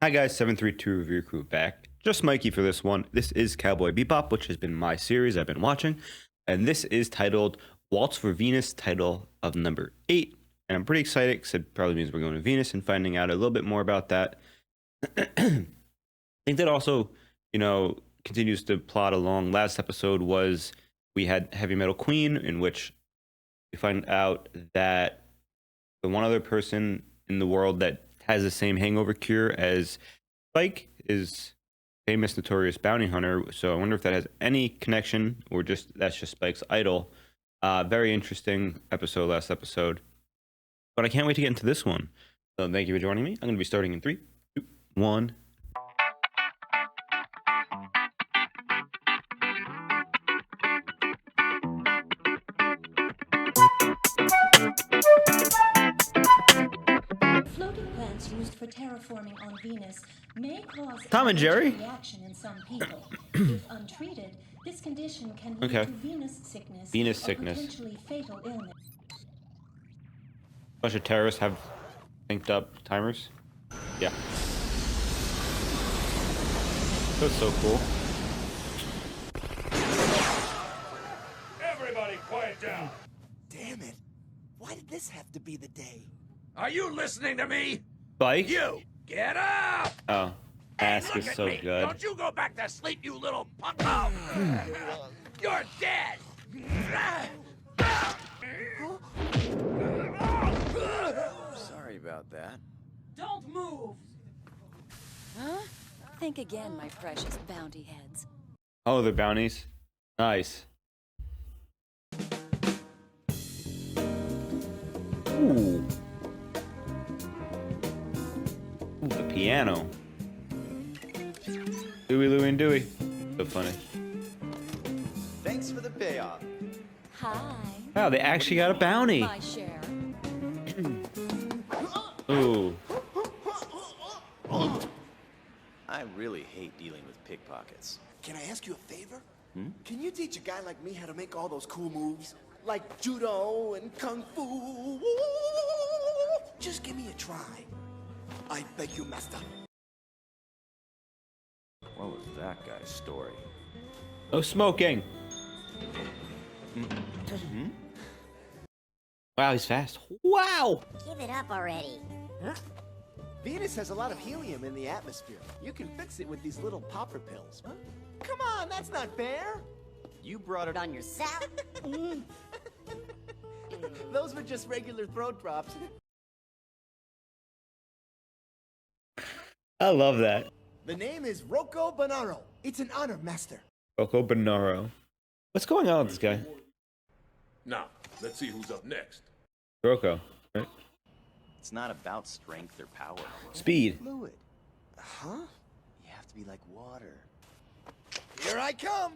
Hi guys, 732 Review Crew back. Just Mikey for this one. This is Cowboy Bebop, which has been my series I've been watching. And this is titled Waltz for Venus, title of number 8. And I'm pretty excited because it probably means we're going to Venus and finding out a little bit more about that. I think that also, continues to plot along. Last episode was we had Heavy Metal Queen, in which we find out that the one other person in the world that has the same hangover cure as Spike is famous notorious bounty hunter. So I wonder if that has any connection or just that's just Spike's idol. Very interesting episode last episode, but I can't wait to get into this one. So thank you for joining me. I'm going to be starting in 3, 2, 1. Floating plants used for terraforming on Venus may cause Tom and Jerry? reaction in some people. If untreated, this condition can lead Okay. to Venus sickness, Venus or sickness. potentially fatal illness. Bunch of terrorists have synced up timers. Yeah. That's so cool. Everybody quiet down. Damn it. Why did this have to be the day? Are you listening to me? Spike? You, get up! Oh, mask Look is at so me. good. Don't you go back to sleep, you little punk. Oh. You're dead. Sorry about that. Don't move! Huh? Think again, my precious bounty heads. Oh, the bounties. Nice. Ooh. Ooh, the piano. Dewey, Louie, and Dewey. So funny. Thanks for the payoff. Hi. Wow, they actually got a bounty. My share. Ooh. I really hate dealing with pickpockets. Can I ask you a favor? Can you teach a guy like me how to make all those cool moves? Like judo and kung fu? Just give me a try. I beg you, master. What was that guy's story? No smoking. Wow, he's fast. Wow. Give it up already. Venus has a lot of helium in the atmosphere. You can fix it with these little popper pills. Huh? Come on, that's not fair. You brought it on. On yourself? Those were just regular throat drops. I love that. The name is Rocco Bonaro. It's an honor, master. Coco Bonaro. What's going on with this guy? Now, let's see who's up next. Rocco, right? It's not about strength or power. Speed. Fluid. Huh? You have to be like water. Here I come.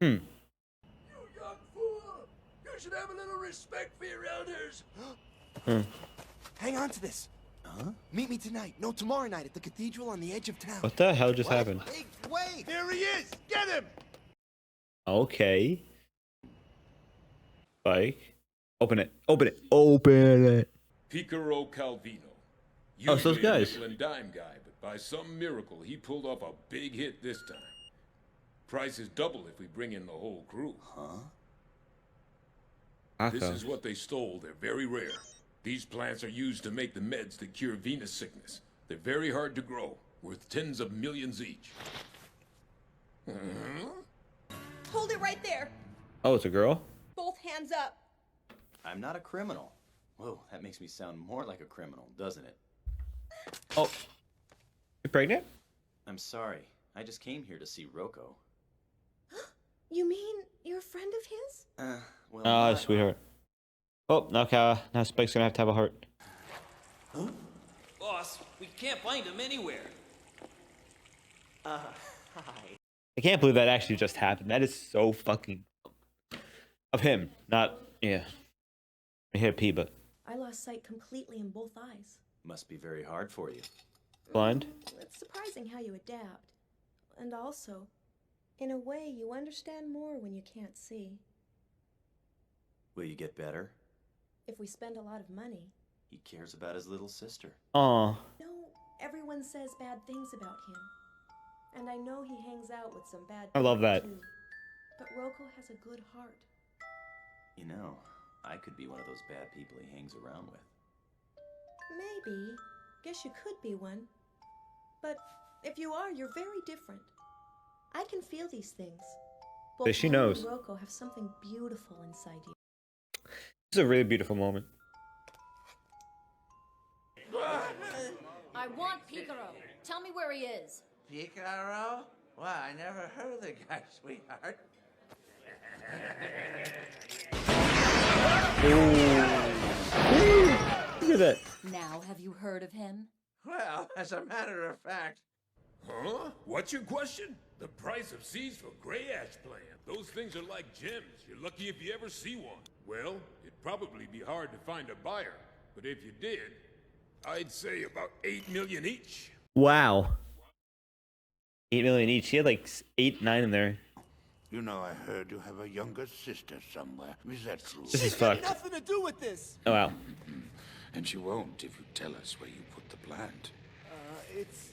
Hmm. You young fool! You should have a little respect for your elders. Hang on to this. Huh? Meet me tonight. No, tomorrow night at the cathedral on the edge of town. What the hell just happened? Hey, wait! Here he is! Get him! Okay. Spike. Open it. Open it. Open it. Picaro Calvino. Oh, it's those Usually a guys. nickel and dime guy, but by some miracle, he pulled off a big hit this time. Price is double if we bring in the whole crew. This is what they stole. They're very rare. These plants are used to make the meds that cure Venus sickness. They're very hard to grow, worth tens of millions each. Hold it right there. Oh, it's a girl? Both hands up. I'm not a criminal. Whoa, that makes me sound more like a criminal, doesn't it? Oh. You're pregnant? I'm sorry. I just came here to see Rocco. You mean you're a friend of his? Well, Ah, not- sweetheart. Oh, now Spike's gonna have a heart. Boss, we can't find him anywhere. Hi. I can't believe that actually just happened. That is so fucking of him, not yeah. I hit a P, but I lost sight completely in both eyes. Must be very hard for you. blind. It's surprising how you adapt. And also, in a way, you understand more when you can't see. Will you get better? if we spend a lot of money. He cares about his little sister. Aw. No, everyone says bad things about him. And I know he hangs out with some bad I love people, that. too. But Rocco has a good heart. You know, I could be one of those bad people he hangs around with. Maybe. Guess you could be one. But if you are, you're very different. I can feel these things. Both She you knows. and Rocco have something beautiful inside you. This is a really beautiful moment. I want Picaro. Tell me where he is. Picaro? Well, I never heard of the guy, sweetheart. Look at that. Now, have you heard of him? Well, as a matter of fact, Huh? What's your question? The price of seeds for gray ash plant. Those things are like gems. You're lucky if you ever see one. Well, it'd probably be hard to find a buyer. But if you did, I'd say about 8 million each. Wow. 8 million each. He had like 8, 9 in there. You know, I heard you have a younger sister somewhere. Is that true? This is Got fucked. nothing to do with this. Oh, wow. And she won't if you tell us where you put the plant. It's,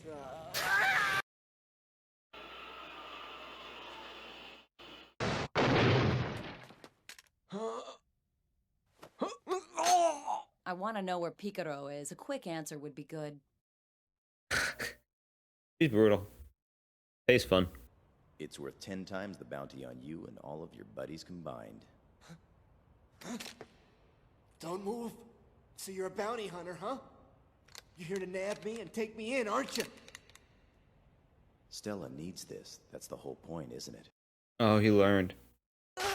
I want to know where Picaro is. A quick answer would be good. He's brutal. Tastes fun. It's worth 10 times the bounty on you and all of your buddies combined. Don't move. So you're a bounty hunter, huh? You're here to nab me and take me in, aren't you? Stella needs this. That's the whole point, isn't it? Oh, he learned. Get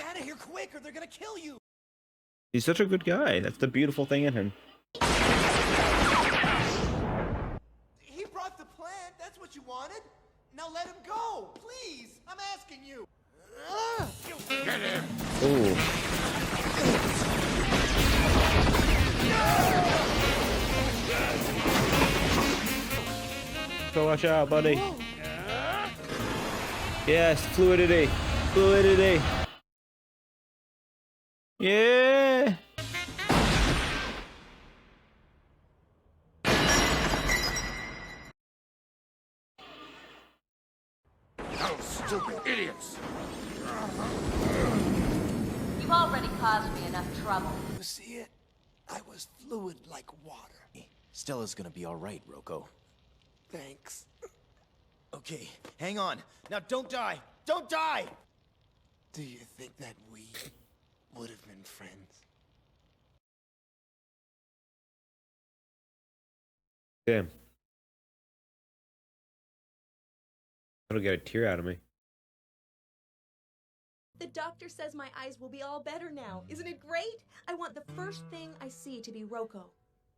out of here quick or they're gonna kill you! He's such a good guy. That's the beautiful thing in him. He brought the plant, that's what you wanted. Now let him go, please! I'm asking you! Get him! Ooh. So watch out, buddy. Yes, fluidity. Fluidity. Yeah. Oh, stupid idiots! You've already caused me enough trouble. You see it? I was fluid like water. Stella's gonna be alright, Rocco. Thanks. Okay, hang on. Now don't die! Don't die! Do you think that we would have been friends? Damn. That'll get a tear out of me. The doctor says my eyes will be all better now. Isn't it great? I want the first thing I see to be Rocco.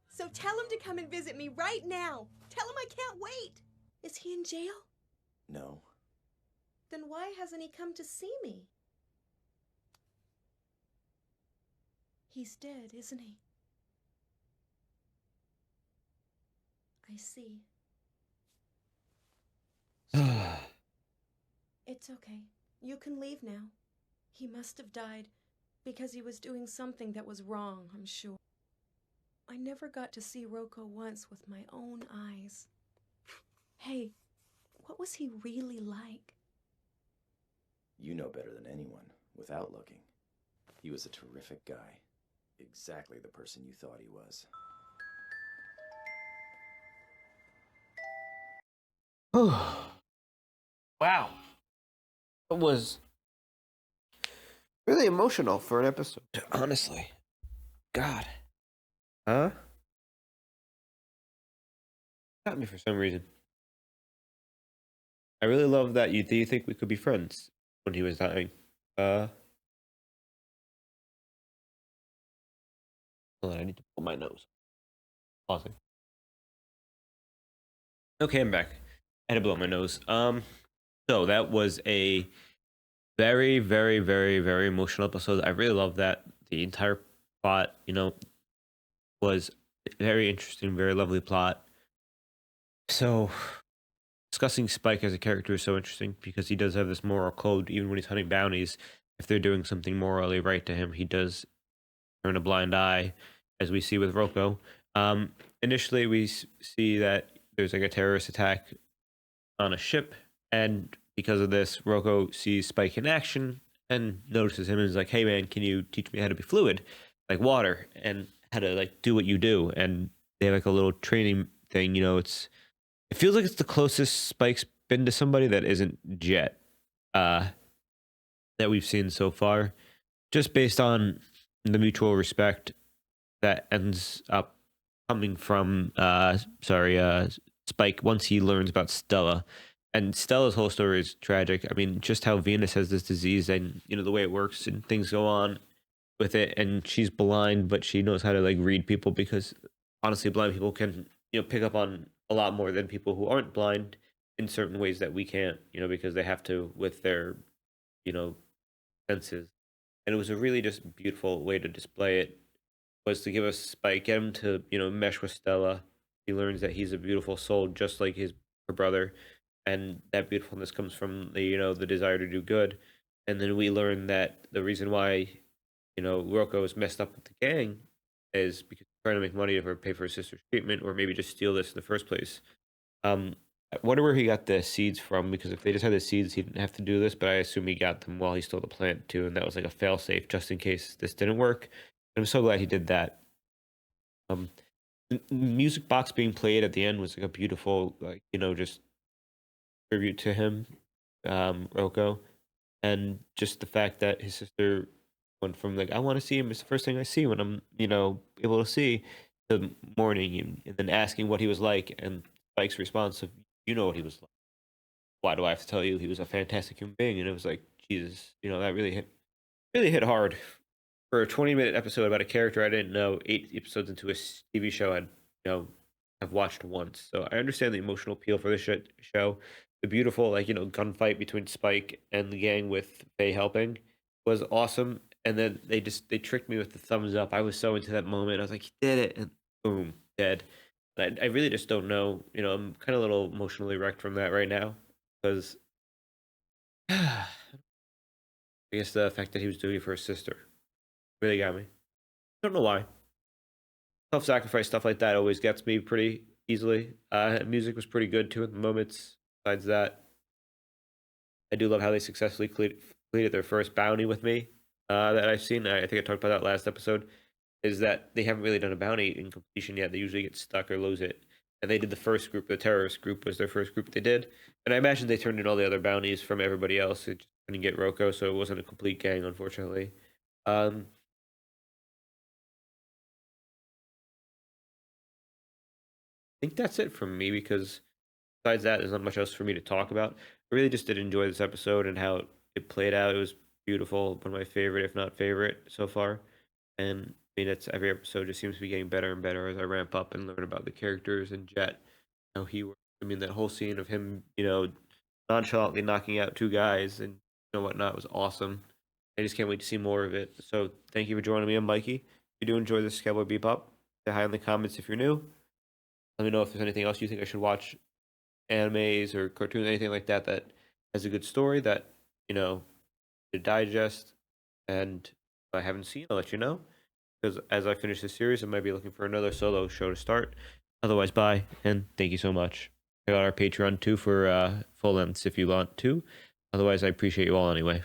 So tell him to come and visit me right now. Tell him I can't wait. Is he in jail? No. Then why hasn't he come to see me? He's dead, isn't he? I see. It's okay. You can leave now. He must have died because he was doing something that was wrong, I'm sure. I never got to see Rocco once with my own eyes. Hey, what was he really like? You know better than anyone, without looking. He was a terrific guy. Exactly the person you thought he was. Wow. It was really emotional for an episode, honestly. God. Huh? Got me for some reason. I really love that do you think we could be friends when he was dying? Hold on, I need to pull my nose. Pausing. Okay, I'm back. I had to blow my nose. So that was a very, very, very, very emotional episode. I really love that. The entire plot, was very interesting, very lovely plot. So discussing Spike as a character is so interesting because he does have this moral code. Even when he's hunting bounties, if they're doing something morally right to him, he does turn a blind eye, as we see with Roko. Initially, we see that there's like a terrorist attack on a ship, and because of this, Roko sees Spike in action and notices him and is like, "Hey man, can you teach me how to be fluid, like water, and how to like do what you do?" And they have like a little training thing. It feels like it's the closest Spike's been to somebody that isn't Jet, that we've seen so far, just based on the mutual respect that ends up coming from Spike once he learns about Stella. And Stella's whole story is tragic. I mean, just how Venus has this disease and the way it works and things go on with it, and she's blind, but she knows how to like read people, because honestly blind people can pick up on a lot more than people who aren't blind in certain ways that we can't, because they have to with their you know senses. And it was a really just beautiful way to display it, was to give us Spike, get him to mesh with Stella. He learns that he's a beautiful soul just like her brother, and that beautifulness comes from the desire to do good. And then we learn that the reason why Rocco is messed up with the gang is because he's trying to make money to pay for his sister's treatment, or maybe just steal this in the first place. I wonder where he got the seeds from, because if they just had the seeds, he didn't have to do this. But I assume he got them while he stole the plant too, and that was like a failsafe just in case this didn't work. And I'm so glad he did that. The music box being played at the end was like a beautiful, like just tribute to him, Rocco, and just the fact that his sister went from like, I want to see him, it's the first thing I see when I'm able to see, to mourning him and then asking what he was like, and Spike's response of, you know what he was like, why do I have to tell you? He was a fantastic human being. And it was like, Jesus, that really hit hard for a 20-minute episode about a character I didn't know 8 episodes into a TV show I've watched once. So I understand the emotional appeal for this show. The beautiful gunfight between Spike and the gang with Faye helping was awesome. And then they tricked me with the thumbs up. I was so into that moment. I was like, he did it, and boom, dead. And I really just don't know. I'm kind of a little emotionally wrecked from that right now, because I guess the fact that he was doing it for his sister really got me. Don't know why. Self-sacrifice stuff like that always gets me pretty easily. Music was pretty good too at the moments. Besides that, I do love how they successfully completed their first bounty with me, that I've seen. I think I talked about that last episode. Is that they haven't really done a bounty in completion yet. They usually get stuck or lose it. And they did the first group, the terrorist group was their first group they did. And I imagine they turned in all the other bounties from everybody else. It just couldn't get Rocco, so it wasn't a complete gang, unfortunately. I think that's it from me, because besides that, there's not much else for me to talk about. I really just did enjoy this episode and how it played out. It was beautiful. One of my favorite, if not favorite, so far. And I mean, it's every episode just seems to be getting better and better as I ramp up and learn about the characters and Jet, how he works. I mean, that whole scene of him, nonchalantly knocking out 2 guys and whatnot was awesome. I just can't wait to see more of it. So thank you for joining me. I'm Mikey. If you do enjoy this Cowboy Bebop, say hi in the comments if you're new. Let me know if there's anything else you think I should watch, animes or cartoons, anything like that that has a good story that to digest. And if I haven't seen, I'll let you know, because as I finish this series, I might be looking for another solo show to start. Otherwise, bye, and thank you so much. Check out our Patreon too for full lengths if you want to. Otherwise, I appreciate you all anyway.